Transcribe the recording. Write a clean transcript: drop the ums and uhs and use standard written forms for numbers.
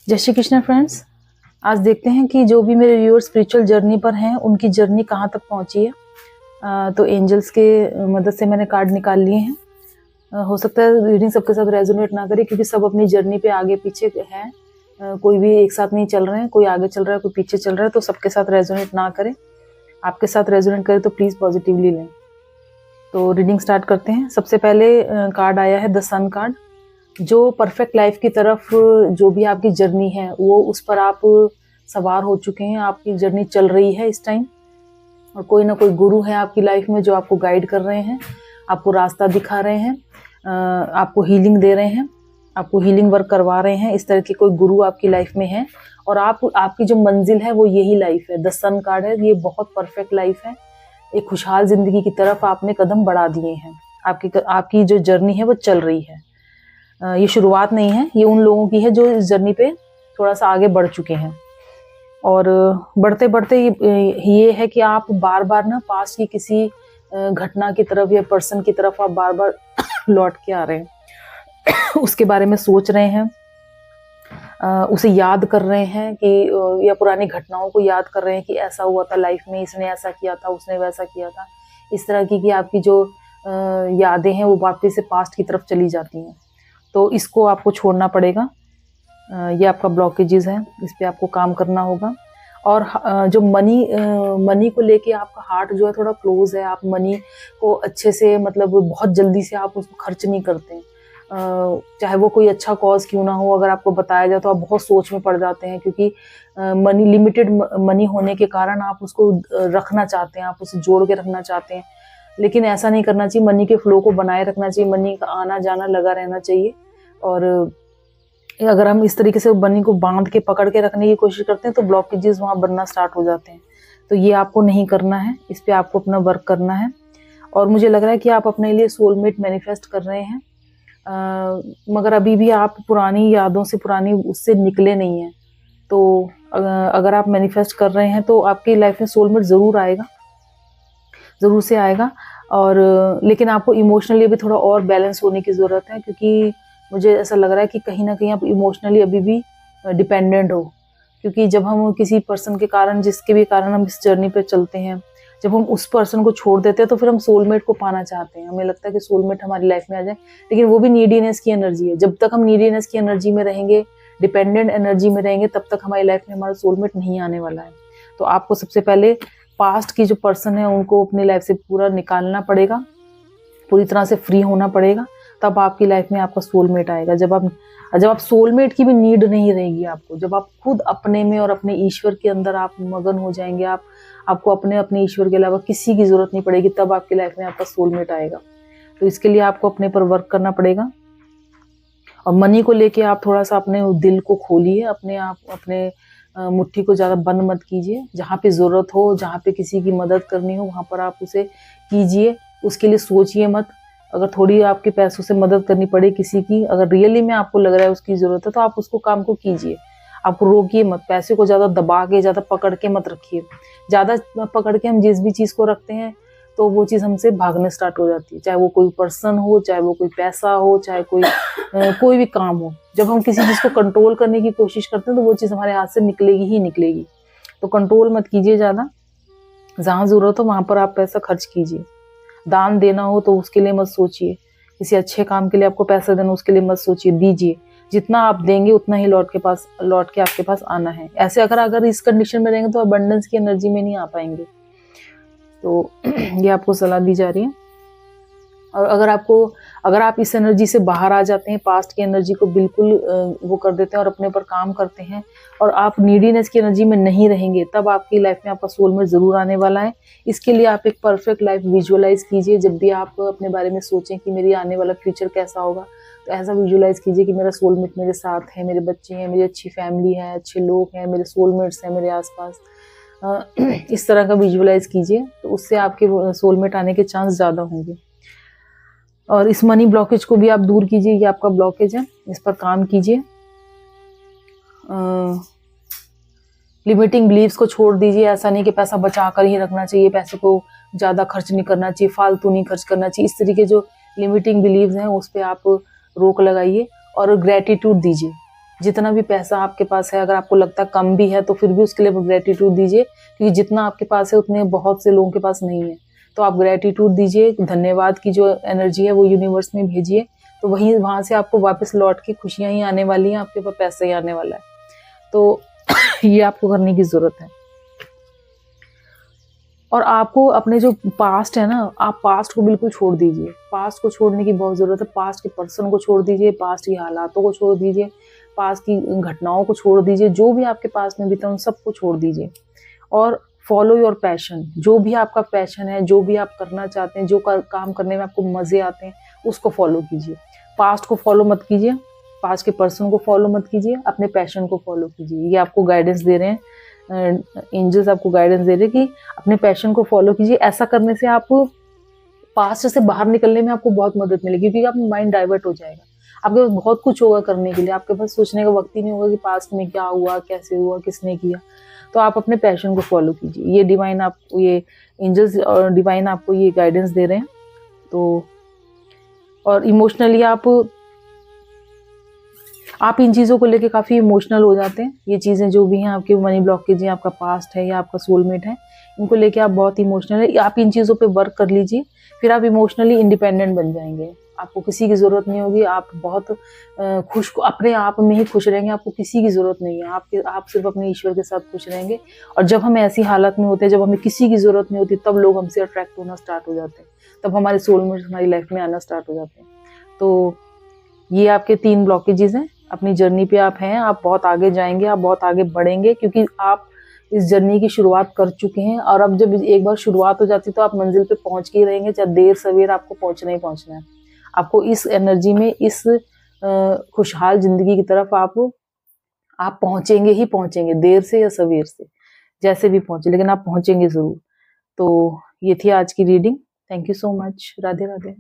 जय श्री कृष्ण फ्रेंड्स। आज देखते हैं कि जो भी मेरे व्यूअर्स स्पिरिचुअल जर्नी पर हैं उनकी जर्नी कहाँ तक पहुँची है। तो एंजल्स के मदद से मैंने कार्ड निकाल लिए हैं। हो सकता है रीडिंग सबके साथ रेजोनेट ना करे क्योंकि सब अपनी जर्नी पे आगे पीछे हैं। कोई भी एक साथ नहीं चल रहे हैं, कोई आगे चल रहा है, कोई पीछे चल रहा है, तो सबके साथ रेजोनेट ना करे। आपके साथ रेजोनेट करे तो प्लीज़ पॉजिटिवली लें। तो रीडिंग स्टार्ट करते हैं। सबसे पहले कार्ड आया है द सन कार्ड। जो परफेक्ट लाइफ की तरफ जो भी आपकी जर्नी है वो उस पर आप सवार हो चुके हैं। आपकी जर्नी चल रही है इस टाइम, और कोई ना कोई गुरु है आपकी लाइफ में जो आपको गाइड कर रहे हैं, आपको रास्ता दिखा रहे हैं, आपको हीलिंग दे रहे हैं, आपको हीलिंग वर्क करवा रहे हैं। इस तरह के कोई गुरु आपकी लाइफ में है और आपकी जो मंजिल है वो यही लाइफ है। द सन कार्ड है, ये बहुत परफेक्ट लाइफ है। एक खुशहाल जिंदगी की तरफ आपने कदम बढ़ा दिए हैं। आपकी जो जर्नी है वो चल रही है। ये शुरुआत नहीं है, ये उन लोगों की है जो इस जर्नी पे थोड़ा सा आगे बढ़ चुके हैं। और बढ़ते बढ़ते ये है कि आप बार बार ना पास्ट की किसी घटना की तरफ या पर्सन की तरफ आप बार बार लौट के आ रहे हैं। उसके बारे में सोच रहे हैं, उसे याद कर रहे हैं कि या पुरानी घटनाओं को याद कर रहे हैं कि ऐसा हुआ था लाइफ में, इसने ऐसा किया था, उसने वैसा किया था। इस तरह की कि आपकी जो यादें हैं वो वापस से पास्ट की तरफ चली जाती हैं। तो इसको आपको छोड़ना पड़ेगा। ये आपका ब्लॉकेजेस है, इस पे आपको काम करना होगा। और जो मनी को लेके आपका हार्ट जो है थोड़ा क्लोज है। आप मनी को अच्छे से मतलब बहुत जल्दी से आप उसको खर्च नहीं करते हैं। चाहे वो कोई अच्छा कॉज क्यों ना हो, अगर आपको बताया जाए तो आप बहुत सोच में पड़ जाते हैं क्योंकि मनी लिमिटेड मनी होने के कारण आप उसको रखना चाहते हैं, आप उसे जोड़ के रखना चाहते हैं। लेकिन ऐसा नहीं करना चाहिए। मनी के फ्लो को बनाए रखना चाहिए, मनी का आना जाना लगा रहना चाहिए। और अगर हम इस तरीके से मनी को बांध के पकड़ के रखने की कोशिश करते हैं तो ब्लॉकेजेस वहाँ बनना स्टार्ट हो जाते हैं। तो ये आपको नहीं करना है, इस पे आपको अपना वर्क करना है। और मुझे लग रहा है कि आप अपने लिए सोलमेट मैनिफेस्ट कर रहे हैं, मगर अभी भी आप पुरानी यादों से, पुरानी उससे निकले नहीं हैं। तो अगर आप मैनिफेस्ट कर रहे हैं तो आपकी लाइफ में सोलमेट ज़रूर आएगा, ज़रूर से आएगा। और लेकिन आपको इमोशनली भी थोड़ा और बैलेंस होने की ज़रूरत है, क्योंकि मुझे ऐसा लग रहा है कि कहीं ना कहीं आप इमोशनली अभी भी डिपेंडेंट हो। क्योंकि जब हम किसी पर्सन के कारण, जिसके भी कारण हम इस जर्नी पे चलते हैं, जब हम उस पर्सन को छोड़ देते हैं तो फिर हम सोलमेट को पाना चाहते हैं। हमें लगता है कि सोलमेट हमारी लाइफ में आ जाए, लेकिन वो भी नीडीनेस की एनर्जी है। जब तक हम नीडीनेस की एनर्जी में रहेंगे, डिपेंडेंट एनर्जी में रहेंगे, तब तक हमारी लाइफ में हमारा सोलमेट नहीं आने वाला है। तो आपको सबसे पहले पास्ट की जो पर्सन है उनको अपनी लाइफ से पूरा निकालना पड़ेगा, पूरी तरह से फ्री होना पड़ेगा, तब आपकी लाइफ में आपका सोलमेट आएगा। जब आप सोलमेट की भी नीड नहीं रहेगी आपको, जब आप खुद अपने में और अपने ईश्वर के अंदर आप मगन हो जाएंगे, आपको अपने ईश्वर के अलावा किसी की जरूरत नहीं पड़ेगी, तब आपकी लाइफ में आपका सोलमेट आएगा। तो इसके लिए आपको अपने पर वर्क करना पड़ेगा। और मनी को लेके आप थोड़ा सा अपने दिल को खोलिए, अपने मुट्ठी को ज़्यादा बंद मत कीजिए। जहाँ पे ज़रूरत हो, जहाँ पे किसी की मदद करनी हो, वहाँ पर आप उसे कीजिए। उसके लिए सोचिए मत। अगर थोड़ी आपके पैसों से मदद करनी पड़े किसी की, अगर रियली में आपको लग रहा है उसकी ज़रूरत है, तो आप उसको काम को कीजिए। आपको रोकिए मत, पैसे को ज़्यादा दबा के, ज़्यादा पकड़ के मत रखिए। ज़्यादा पकड़ के हम जिस भी चीज़ को रखते हैं तो वो चीज़ हमसे भागने स्टार्ट हो जाती है। चाहे वो कोई पर्सन हो, चाहे वो कोई पैसा हो, चाहे कोई भी काम हो। जब हम किसी चीज़ को कंट्रोल करने की कोशिश करते हैं तो वो चीज़ हमारे हाथ से निकलेगी ही निकलेगी। तो कंट्रोल मत कीजिए ज़्यादा। जहाँ ज़रूरत हो वहाँ पर आप पैसा खर्च कीजिए। दान देना हो तो उसके लिए मत सोचिए। किसी अच्छे काम के लिए आपको पैसा देना, उसके लिए मत सोचिए, दीजिए। जितना आप देंगे उतना ही लौट के आपके पास आना है। ऐसे अगर इस कंडीशन में रहेंगे तो अबंडेंस की एनर्जी में नहीं आ पाएंगे। तो ये आपको सलाह दी जा रही है। और अगर आप इस एनर्जी से बाहर आ जाते हैं, पास्ट की एनर्जी को बिल्कुल वो कर देते हैं और अपने ऊपर काम करते हैं, और आप नीडीनेस की एनर्जी में नहीं रहेंगे, तब आपकी लाइफ में आपका सोलमेट ज़रूर आने वाला है। इसके लिए आप एक परफेक्ट लाइफ विजुअलाइज कीजिए। जब भी आप अपने बारे में सोचें कि मेरी आने वाला फ्यूचर कैसा होगा, तो ऐसा विजुअलाइज कीजिए कि मेरा सोलमेट मेरे साथ है, मेरे बच्चे हैं, मेरी अच्छी फैमिली है, अच्छे लोग हैं, मेरे सोलमेट्स हैं मेरे आसपास। इस तरह का विजुअलाइज कीजिए, तो उससे आपके सोलमेट आने के चांस ज़्यादा होंगे। और इस मनी ब्लॉकेज को भी आप दूर कीजिए। ये आपका ब्लॉकेज है, इस पर काम कीजिए। लिमिटिंग बिलीव्स को छोड़ दीजिए। ऐसा नहीं कि पैसा बचा कर ही रखना चाहिए, पैसे को ज़्यादा खर्च नहीं करना चाहिए, फालतू नहीं खर्च करना चाहिए। इस तरीके जो लिमिटिंग बिलीव्स हैं उस पर आप रोक लगाइए और ग्रेटिट्यूड दीजिए। जितना भी पैसा आपके पास है, अगर आपको लगता है कम भी है तो फिर भी उसके लिए ग्रेटिट्यूड दीजिए, क्योंकि जितना आपके पास है उतने बहुत से लोगों के पास नहीं है। तो आप ग्रेटिट्यूड दीजिए, धन्यवाद की जो एनर्जी है वो यूनिवर्स में भेजिए, तो वहाँ से आपको वापस लौट के खुशियां ही आने वाली हैं, आपके पास पैसा ही आने वाला है। तो ये आपको करने की जरूरत है। और आपको अपने जो पास्ट है ना, आप पास्ट को बिल्कुल छोड़ दीजिए। पास्ट को छोड़ने की बहुत ज़रूरत है। पास्ट के पर्सन को छोड़ दीजिए, पास्ट की हालातों को छोड़ दीजिए, पास्ट की घटनाओं को छोड़ दीजिए, जो भी आपके पास में बीता उन सबको छोड़ दीजिए और फॉलो योर पैशन। जो भी आपका पैशन है, जो भी आप करना चाहते हैं, जो काम करने में आपको मज़े आते हैं, उसको फॉलो कीजिए। पास्ट को फॉलो मत कीजिए, पास्ट के पर्सन को फॉलो मत कीजिए, अपने पैशन को फॉलो कीजिए। ये आपको गाइडेंस दे रहे हैं, एंजल्स आपको गाइडेंस दे रहे हैं कि अपने पैशन को फॉलो कीजिए। ऐसा करने से आप पास्ट से बाहर निकलने में आपको बहुत मदद मिलेगी, क्योंकि आपका माइंड डाइवर्ट हो जाएगा। आपके पास बहुत कुछ होगा करने के लिए, आपके पास सोचने का वक्त ही नहीं होगा कि पास्ट में क्या हुआ, कैसे हुआ, किसने किया। तो आप अपने पैशन को फॉलो कीजिए। ये डिवाइन आपको, ये एंजल्स और डिवाइन आपको ये गाइडेंस दे रहे हैं। तो और इमोशनली आप इन चीज़ों को लेके काफ़ी इमोशनल हो जाते हैं। ये चीज़ें जो भी हैं, आपकी मनी ब्लॉकेज है, आपका पास्ट है या आपका सोलमेट है, इनको लेके आप बहुत इमोशनल है। आप इन चीज़ों पे वर्क कर लीजिए, फिर आप इमोशनली इंडिपेंडेंट बन जाएंगे। आपको किसी की ज़रूरत नहीं होगी। आप बहुत अपने आप में ही खुश रहेंगे। आपको किसी की ज़रूरत नहीं है। आप सिर्फ अपने ईश्वर के साथ खुश रहेंगे। और जब हम ऐसी हालत में होते हैं, जब हमें किसी की ज़रूरत नहीं होती, तब लोग हमसे अट्रैक्ट होना स्टार्ट हो जाते हैं, तब हमारे सोलमेट हमारी लाइफ में आना स्टार्ट हो जाते हैं। तो ये आपके 3 ब्लॉकेजेस हैं। अपनी जर्नी पे आप हैं, आप बहुत आगे जाएंगे, आप बहुत आगे बढ़ेंगे, क्योंकि आप इस जर्नी की शुरुआत कर चुके हैं। और अब जब एक बार शुरुआत हो जाती है तो आप मंजिल पे पहुंच के ही रहेंगे, चाहे देर सवेर आपको पहुंचना ही पहुंचना है। आपको इस एनर्जी में, इस खुशहाल जिंदगी की तरफ आप पहुंचेंगे ही पहुंचेंगे, देर से या सवेर से, जैसे भी पहुंचे, लेकिन आप पहुंचेंगे जरूर। तो ये थी आज की reading. Thank you so much. Radhe Radhe.